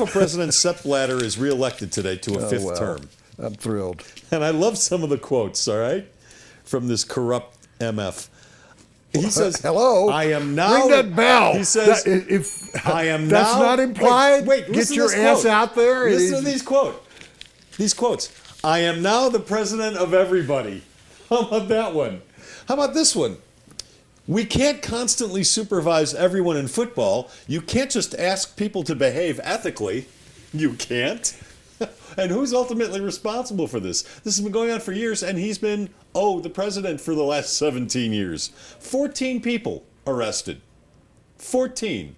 FIFA president Sepp Blatter is reelected today to a fifth term. I'm thrilled. And I love some of the quotes, all right, from this corrupt MF. He says, "Hello, I am now." Ring that bell. He says, "If I am that's now." not implied, Wait, get your ass out there." Listen to these quotes. I am now the president of everybody. How about that one? How about this one? We can't constantly supervise everyone in football. You can't just ask people to behave ethically. You can't. And who's ultimately responsible for this? This has been going on for years, and he's been, the president for the last 17 years. 14 people arrested. 14.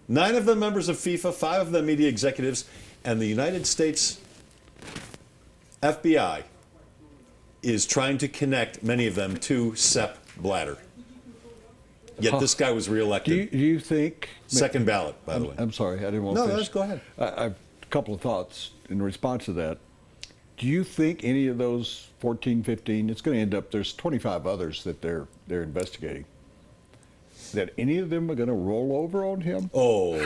9 of them members of FIFA, 5 of them media executives, and the United States FBI is trying to connect many of them to Sepp Blatter. Yet this guy was reelected. Do you think... Second ballot, by the way. I'm sorry, I didn't want to finish. No, just go ahead. I have a couple of thoughts in response to that. Do you think any of those 14, 15, it's going to end up, there's 25 others that they're investigating, that any of them are going to roll over on him? Oh,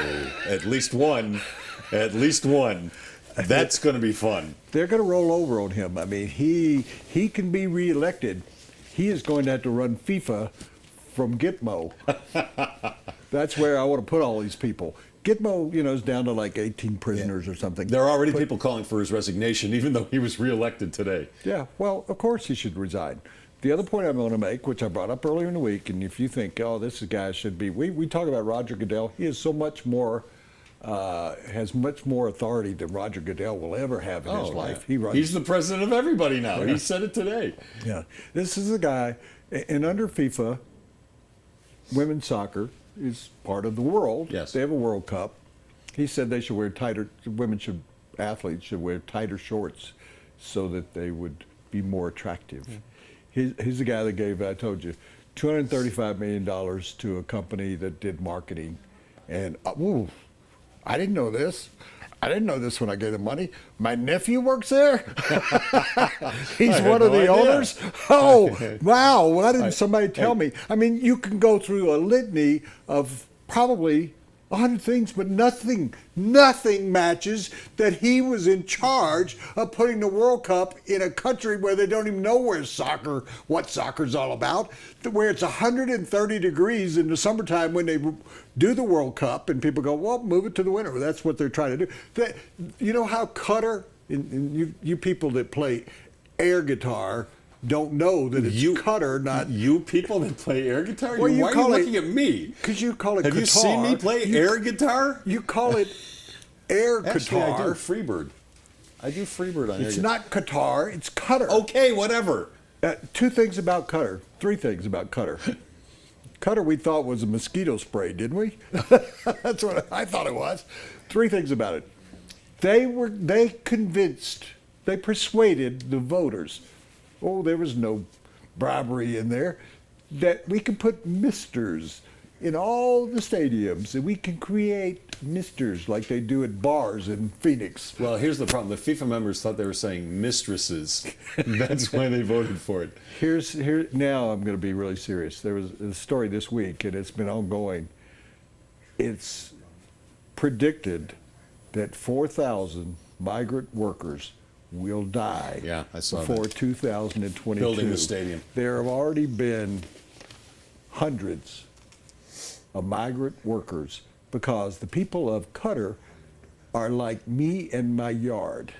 at least one. At least one. That's going to be fun. They're going to roll over on him. I mean, he can be reelected. He is going to have to run FIFA from Gitmo. That's where I want to put all these people. Gitmo, is down to like 18 prisoners or something. There are already people calling for his resignation, even though he was reelected today. Yeah, well, of course he should resign. The other point I'm going to make, which I brought up earlier in the week, and if you think, this guy should be, we talk about Roger Goodell. He is so much more, has much more authority than Roger Goodell will ever have in his life. Yeah. He's the president of everybody now. Yeah. He said it today. Yeah, this is a guy, and under FIFA, women's soccer is part of the world. Yes. They have a World Cup. He said they should wear athletes should wear tighter shorts so that they would be more attractive. Yeah. He's the guy that gave, I told you, $235 million to a company that did marketing. And, I didn't know this. I didn't know this when I gave him money. My nephew works there. He's one of the owners. Oh, wow. Why didn't somebody tell me? I mean, you can go through a litany of probably 100 things, but nothing matches that he was in charge of putting the World Cup in a country where they don't even know what soccer's all about, where it's 130 degrees in the summertime when they do the World Cup, and people go, well, move it to the winter. That's what they're trying to do. You know how Qatar, and you people that play air guitar don't know that it's Qatar, not... You people that play air guitar? Well, Why are you looking at me? Because you call it Have Qatar. you seen me play air guitar? You call it air Actually, guitar. I do Freebird. I do Freebird on air guitar. It's not Qatar, it's Qatar. Okay, whatever. 2 things about Qatar. 3 things about Qatar. Qatar we thought was a mosquito spray, didn't we? That's what I thought it was. 3 things about it. They persuaded the voters. There was no bribery in there, that we can put misters in all the stadiums, and we can create misters like they do at bars in Phoenix. Well, here's the problem. The FIFA members thought they were saying mistresses. That's why they voted for it. Now I'm going to be really serious. There was a story this week, and it's been ongoing. It's predicted that 4,000 migrant workers will die before 2022. Building the stadium. There have already been hundreds of migrant workers because the people of Qatar are like me and my yard.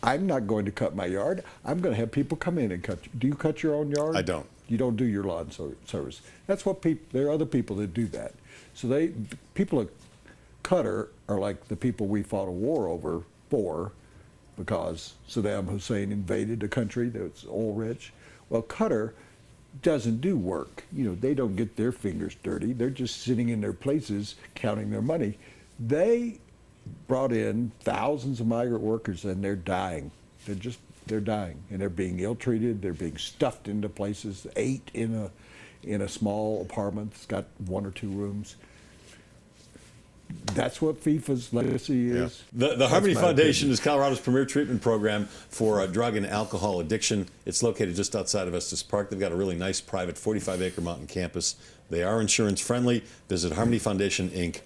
I'm not going to cut my yard. I'm going to have people come in and cut. Do you cut your own yard? I don't. You don't do your lawn service. That's what there are other people that do that. So people of Qatar are like the people we fought a war for because Saddam Hussein invaded a country that's oil rich. Well, Qatar doesn't do work. They don't get their fingers dirty. They're just sitting in their places counting their money. They brought in thousands of migrant workers, and they're dying. They're dying, and they're being ill-treated. They're being stuffed into places, 8 in a small apartment that's got 1 or 2 rooms. That's what FIFA's legacy is. Yeah. The Harmony Foundation is Colorado's premier treatment program for drug and alcohol addiction. It's located just outside of Estes Park. They've got a really nice private 45-acre mountain campus. They are insurance friendly. Visit harmonyfoundationinc.com.